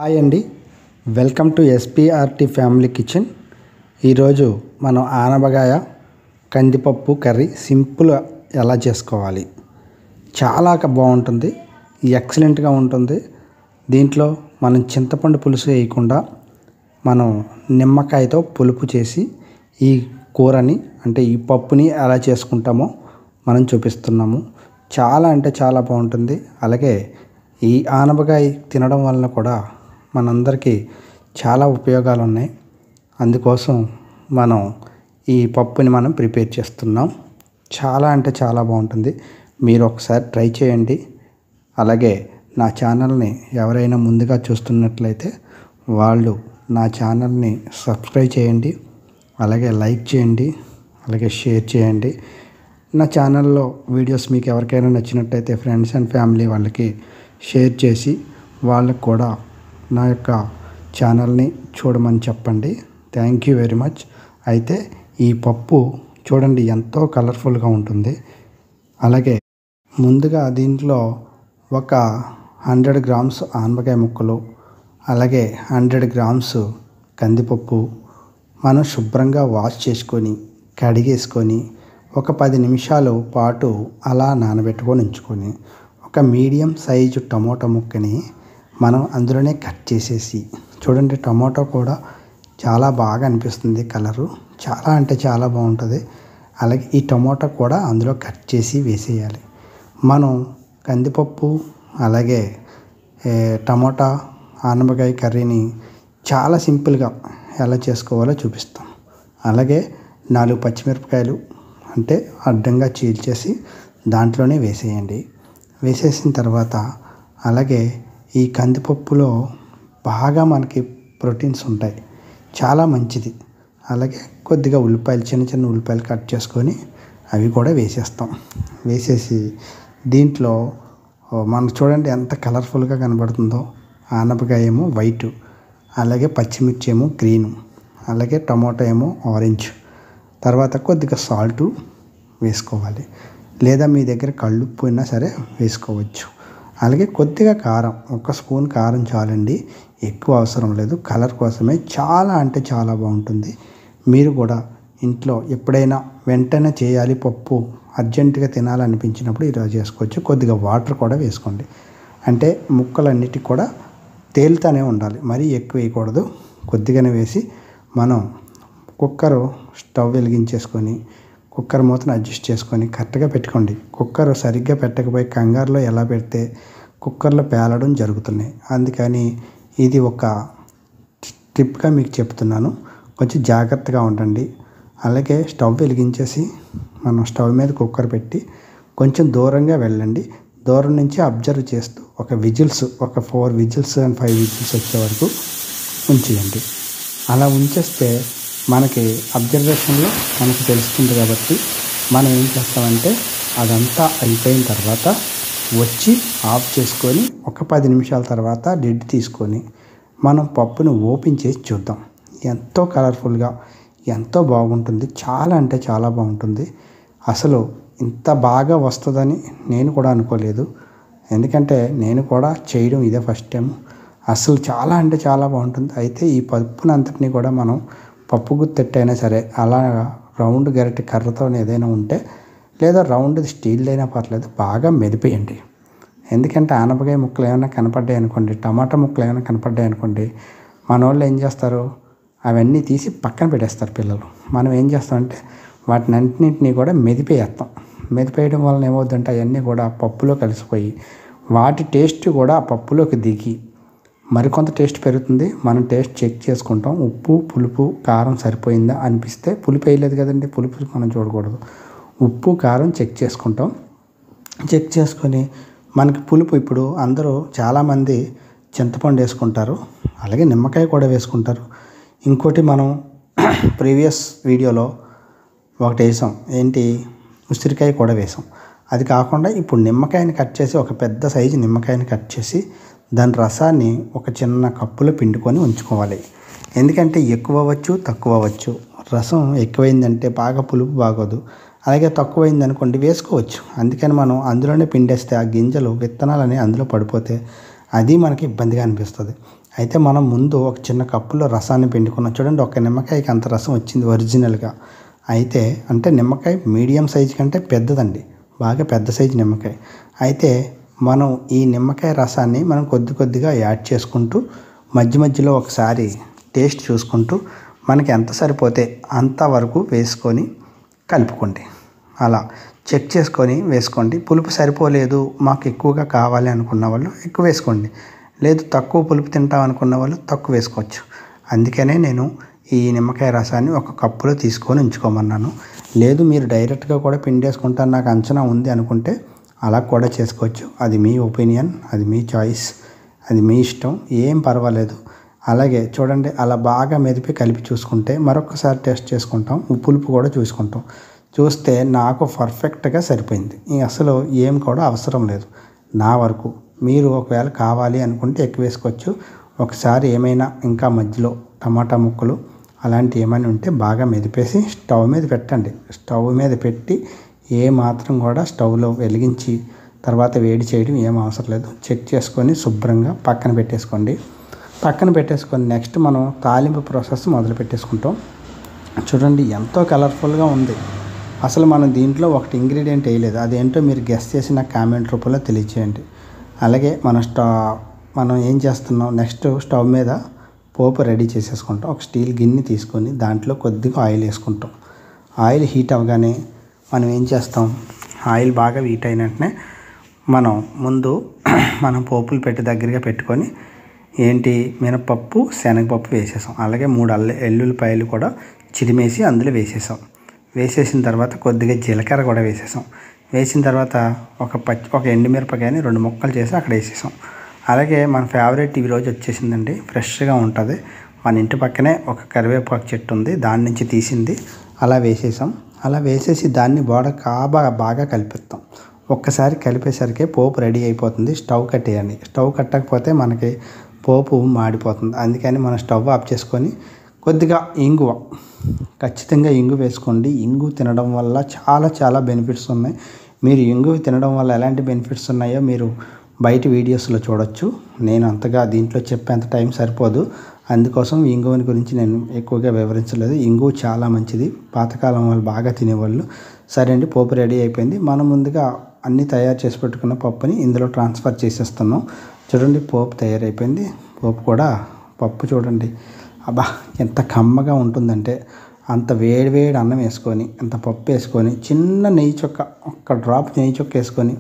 Hi అండి, welcome to ఎస్పీఆర్టీ family kitchen. ఈరోజు మనం ఆనపకాయ కందిపప్పు కర్రీ సింపుల్ ఎలా చేసుకోవాలి, చాలా బాగుంటుంది, ఎక్సలెంట్గా ఉంటుంది. దీంట్లో మనం చింతపండు పులుసు వేయకుండా మనం నిమ్మకాయతో పులుపు చేసి ఈ కూరని అంటే ఈ పప్పుని ఎలా చేసుకుంటామో మనం చూపిస్తున్నాము. చాలా అంటే చాలా బాగుంటుంది. అలాగే ఈ ఆనపకాయ తినడం వలన కూడా మనందరికీ చాలా ఉపయోగాలు ఉన్నాయి. అందుకోసం మనం ఈ పప్పుని మనం ప్రిపేర్ చేస్తున్నాం. చాలా అంటే చాలా బాగుంటుంది. మీరు ఒకసారి ట్రై చేయండి. అలాగే నా ఛానల్ని ఎవరైనా ముందుగా చూస్తున్నట్లయితే వాళ్ళు నా ఛానల్ని సబ్స్క్రైబ్ చేయండి, అలాగే లైక్ చేయండి, అలాగే షేర్ చేయండి. నా ఛానల్లో వీడియోస్ మీకు ఎవరికైనా నచ్చినట్టయితే ఫ్రెండ్స్ అండ్ ఫ్యామిలీ వాళ్ళకి షేర్ చేసి వాళ్ళకు కూడా నా యొక్క ఛానల్ని చూడమని చెప్పండి. Thank you very much. అయితే ఈ పప్పు చూడండి ఎంతో కలర్ఫుల్గా ఉంటుంది. అలాగే ముందుగా దీంట్లో ఒక 100 గ్రామ్స్ ఆనపకాయ ముక్కలు, అలాగే 100 గ్రామ్స్ కందిపప్పు మనం శుభ్రంగా వాష్ చేసుకొని కడిగేసుకొని ఒక 10 నిమిషాల పాటు అలా నానబెట్టుకొని ఉంచుకొని ఒక మీడియం సైజు టమోటా ముక్కని మనం అందులోనే కట్ చేసేసి, చూడండి టమాటో కూడా చాలా బాగా అనిపిస్తుంది, కలరు చాలా అంటే చాలా బాగుంటుంది. అలాగే ఈ టమాటో కూడా అందులో కట్ చేసి వేసేయాలి. మనం కందిపప్పు అలాగే టమాటా ఆనపకాయ కర్రీని చాలా సింపుల్గా ఎలా చేసుకోవాలో చూపిస్తాం. అలాగే 4 పచ్చిమిరపకాయలు అంటే అడ్డంగా చీల్చేసి దాంట్లోనే వేసేయండి. వేసేసిన తర్వాత అలాగే ఈ కందిపప్పులో బాగా మనకి ప్రోటీన్స్ ఉంటాయి, చాలా మంచిది. అలాగే కొద్దిగా ఉల్లిపాయలు, చిన్న చిన్న ఉల్లిపాయలు కట్ చేసుకొని అవి కూడా వేసేస్తాం. వేసేసి దీంట్లో మనం చూడండి ఎంత కలర్ఫుల్గా కనబడుతుందో. ఆనపకాయ ఏమో వైటు, అలాగే పచ్చిమిర్చి ఏమో గ్రీను, అలాగే టమాటో ఏమో ఆరెంజ్. తర్వాత కొద్దిగా సాల్టు వేసుకోవాలి, లేదా మీ దగ్గర కళ్ళుప్పు అయినా సరే వేసుకోవచ్చు. అలాగే కొద్దిగా కారం, 1 స్పూన్ కారం చాలండి, ఎక్కువ అవసరం లేదు. కలర్ కోసమే, చాలా అంటే చాలా బాగుంటుంది. మీరు కూడా ఇంట్లో ఎప్పుడైనా వెంటనే చేయాలి పప్పు, అర్జెంటుగా తినాలనిపించినప్పుడు ఇలా చేసుకోవచ్చు. కొద్దిగా వాటర్ కూడా వేసుకోండి, అంటే ముక్కలన్నిటికి కూడా తేలుతూనే ఉండాలి, మరీ ఎక్కువ వేయకూడదు. కొద్దిగానే వేసి మనం కుక్కర్ స్టవ్ వెలిగించేసుకొని కుక్కర్ మూతను అడ్జస్ట్ చేసుకొని కరెక్ట్గా పెట్టుకోండి. కుక్కర్ సరిగ్గా పెట్టకపోయి కంగారులో ఎలా పెడితే కుక్కర్లో పేలడం జరుగుతున్నాయి. అందుకని ఇది ఒక టిప్గా మీకు చెప్తున్నాను, కొంచెం జాగ్రత్తగా ఉండండి. అలాగే స్టవ్ వెలిగించేసి మనం స్టవ్ మీద కుక్కర్ పెట్టి కొంచెం దూరంగా వెళ్ళండి. దూరం నుంచి అబ్జర్వ్ చేస్తూ ఒక 4 విజిల్స్ అండ్ 5 విజిల్స్ వచ్చే వరకు ఉంచేయండి. అలా ఉంచేస్తే మనకి అబ్జర్వేషన్లో మనకు తెలుస్తుంది. కాబట్టి మనం ఏం చేస్తామంటే అదంతా అయిపోయిన తర్వాత వచ్చి ఆఫ్ చేసుకొని ఒక 10 నిమిషాల తర్వాత లిడ్ తీసుకొని మనం పప్పును ఓపెన్ చేసి చూద్దాం. ఎంతో కలర్ఫుల్గా ఎంతో బాగుంటుంది, చాలా అంటే చాలా బాగుంటుంది. అసలు ఇంత బాగా వస్తుందని నేను కూడా అనుకోలేదు, ఎందుకంటే నేను కూడా చేయడం ఇదే ఫస్ట్ టైం. అసలు చాలా అంటే చాలా బాగుంటుంది. అయితే ఈ పప్పునంతటిని కూడా మనం పప్పు గుత్తెట్టైనా సరే అలా రౌండ్ గరిటె కర్రతో ఏదైనా ఉంటే, లేదా రౌండ్ స్టీల్ అయినా పర్లేదు, బాగా మెదిపేయండి. ఎందుకంటే ఆనపకాయ ముక్కలు ఏమైనా కనపడ్డాయి అనుకోండి, టమాటా ముక్కలు ఏమైనా కనపడ్డాయి అనుకోండి, మన వాళ్ళు ఏం చేస్తారు, అవన్నీ తీసి పక్కన పెట్టేస్తారు పిల్లలు. మనం ఏం చేస్తామంటే వాటిని అన్నింటినీ కూడా మెదిపేస్తాం. మెదిపేయడం వలన ఏమవుతుందంటే అవన్నీ కూడా పప్పులో కలిసిపోయి వాటి టేస్ట్ కూడా ఆ పప్పులోకి దిగి మరికొంత టేస్ట్ పెరుగుతుంది. మనం టేస్ట్ చెక్ చేసుకుంటాం, ఉప్పు పులుపు కారం సరిపోయిందా అనిపిస్తే, పులుపు వేయలేదు కదండి, పులుపు మనం చూడకూడదు, ఉప్పు కారం చెక్ చేసుకుంటాం. చెక్ చేసుకొని మనకి పులుపు, ఇప్పుడు అందరూ చాలామంది చింతపండు వేసుకుంటారు, అలాగే నిమ్మకాయ కూడా వేసుకుంటారు. ఇంకోటి మనం ప్రీవియస్ వీడియోలో ఒకటి వేసాం, ఏంటి, ఉసిరికాయ కూడా వేసాం. అది కాకుండా ఇప్పుడు నిమ్మకాయని కట్ చేసి, ఒక పెద్ద సైజు నిమ్మకాయని కట్ చేసి దాని రసాన్ని ఒక చిన్న కప్పులో పిండుకొని ఉంచుకోవాలి. ఎందుకంటే ఎక్కువ అవ్వచ్చు తక్కువ అవ్వచ్చు, రసం ఎక్కువైందంటే బాగా పులుపు బాగోదు, అలాగే తక్కువైంది అనుకోండి వేసుకోవచ్చు. అందుకని మనం అందులోనే పిండేస్తే ఆ గింజలు విత్తనాలని అందులో పడిపోతే అది మనకి ఇబ్బందిగా అనిపిస్తుంది. అయితే మనం ముందు ఒక చిన్న కప్పులో రసాన్ని పిండుకున్నాం. చూడండి, ఒక నిమ్మకాయకి అంత రసం వచ్చింది ఒరిజినల్గా. అయితే అంటే నిమ్మకాయ మీడియం సైజు కంటే పెద్దదండి, బాగా పెద్ద సైజు నిమ్మకాయ. అయితే మనం ఈ నిమ్మకాయ రసాన్ని మనం కొద్దిగా యాడ్ చేసుకుంటూ మధ్య మధ్యలో ఒకసారి టేస్ట్ చూసుకుంటూ మనకి ఎంత సరిపోతే అంతవరకు వేసుకొని కలుపుకోండి. అలా చెక్ చేసుకొని వేసుకోండి. పులుపు సరిపోలేదు, మాకు ఎక్కువగా కావాలి అనుకున్న వాళ్ళు ఎక్కువ వేసుకోండి, లేదు తక్కువ పులుపు తింటాం అనుకున్న వాళ్ళు తక్కువ వేసుకోవచ్చు. అందుకనే నేను ఈ నిమ్మకాయ రసాన్ని ఒక కప్పులో తీసుకొని ఉంచుకోమన్నాను. లేదు మీరు డైరెక్ట్గా కూడా పిండేసుకుంటాను నాకు అంచనా ఉంది అనుకుంటే అలా కూడా చేసుకోవచ్చు. అది మీ ఒపీనియన్, అది మీ చాయిస్, అది మీ ఇష్టం, ఏం పర్వాలేదు. అలాగే చూడండి, అలా బాగా మెదిపి కలిపి చూసుకుంటే మరొకసారి టేస్ట్ చేసుకుంటాం, పులుపు కూడా చూసుకుంటాం. చూస్తే నాకు పర్ఫెక్ట్గా సరిపోయింది. అసలు ఏం కూడా అవసరం లేదు నా వరకు. మీరు ఒకవేళ కావాలి అనుకుంటే ఎక్కువ వేసుకోవచ్చు. ఒకసారి ఏమైనా ఇంకా మధ్యలో టమాటా ముక్కలు అలాంటివి ఏమైనా ఉంటే బాగా మెదిపేసి స్టవ్ మీద పెట్టండి. స్టవ్ మీద పెట్టి మాత్రం కూడా స్టవ్లో వెలిగించి తర్వాత వేడి చేయడం ఏం అవసరం లేదు. చెక్ చేసుకొని శుభ్రంగా పక్కన పెట్టేసుకోండి. నెక్స్ట్ మనం తాలింపు ప్రాసెస్ మొదలు పెట్టేసుకుంటాం. చూడండి, ఎంతో కలర్ఫుల్గా ఉంది. అసలు మనం దీంట్లో ఒకటి ఇంగ్రీడియంట్ వేయలేదు, అదేంటో మీరు గెస్ చేసి నాకు కామెంట్ రూపంలో తెలియచేయండి. అలాగే మనం ఏం చేస్తున్నాం, నెక్స్ట్ స్టవ్ మీద పోపు రెడీ చేసేసుకుంటాం. ఒక స్టీల్ గిన్నె తీసుకొని దాంట్లో కొద్దిగా ఆయిల్ వేసుకుంటాం. ఆయిల్ హీట్ అవ్వగానే మనం ఏం చేస్తాం, ఆయిల్ బాగా హీట్ అయిన వెంటనే మనం పోపులు దగ్గరగా పెట్టుకొని మినపప్పు శనగపప్పు వేసేసాం. అలాగే 3 ఎల్లుల్లిపాయలు కూడా చిరిమేసి అందులో వేసేసిన తర్వాత కొద్దిగా జీలకర్ర కూడా వేసిన తర్వాత ఒక ఎండుమిరపకాయని 2 ముక్కలు చేసి అక్కడ వేసేసాం. అలాగే మన ఫేవరెట్ ఈరోజు వచ్చేసిందండి, ఫ్రెష్గా ఉంటుంది. మన ఇంటి పక్కనే ఒక కరివేపాకు చెట్టు ఉంది, దాని నుంచి తీసింది. అలా వేసేసాం. అలా వేసేసి దాన్ని బాగా కలిపిస్తాం. ఒక్కసారి కలిపేసరికి పోపు రెడీ అయిపోతుంది. స్టవ్ కట్టేయండి. స్టవ్ కట్టకపోతే మనకి పోపు మాడిపోతుంది. అందుకని మనం స్టవ్ ఆఫ్ చేసుకొని కొద్దిగా ఇంగువ, ఖచ్చితంగా ఇంగు వేసుకోండి. ఇంగు తినడం వల్ల చాలా బెనిఫిట్స్ ఉన్నాయి. మీరు ఇంగు తినడం వల్ల ఎలాంటి బెనిఫిట్స్ ఉన్నాయో మీరు బయట వీడియోస్లో చూడొచ్చు. నేను అంతగా దీంట్లో చెప్పేంత టైం సరిపోదు, అందుకోసం ఇంగువని గురించి నేను ఎక్కువగా వివరించలేదు. ఇంగు చాలా మంచిది, పాతకాలం వాళ్ళు బాగా తినేవాళ్ళు. సరే అండి, పోపు రెడీ అయిపోయింది. మనం ముందుగా అన్నీ తయారు చేసి పెట్టుకున్న పప్పుని ఇందులో ట్రాన్స్ఫర్ చేసేస్తున్నాం. చూడండి, పోపు తయారైపోయింది. పప్పు చూడండి, అబ్బా ఎంత కమ్మగా ఉంటుందంటే, అంత వేడి అన్నం వేసుకొని అంత పప్పు వేసుకొని చిన్న నెయ్యి చుక్క, ఒక్క డ్రాప్ నెయ్యి చుక్క వేసుకొని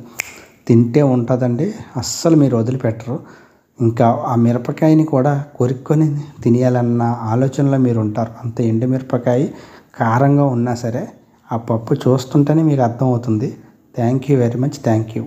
తింటే ఉంటుందండి. అస్సలు మీరు వదిలిపెట్టరు. ఇంకా ఆ మిరపకాయని కూడా కొరుక్కొని తినేయాలన్న ఆలోచనలో మీరు ఉంటారు. అంత ఎండుమిరపకాయ కారంగా ఉన్నా సరే ఆ పప్పు చూస్తుంటేనే మీకు అర్థమవుతుంది. Thank you very much. Thank you.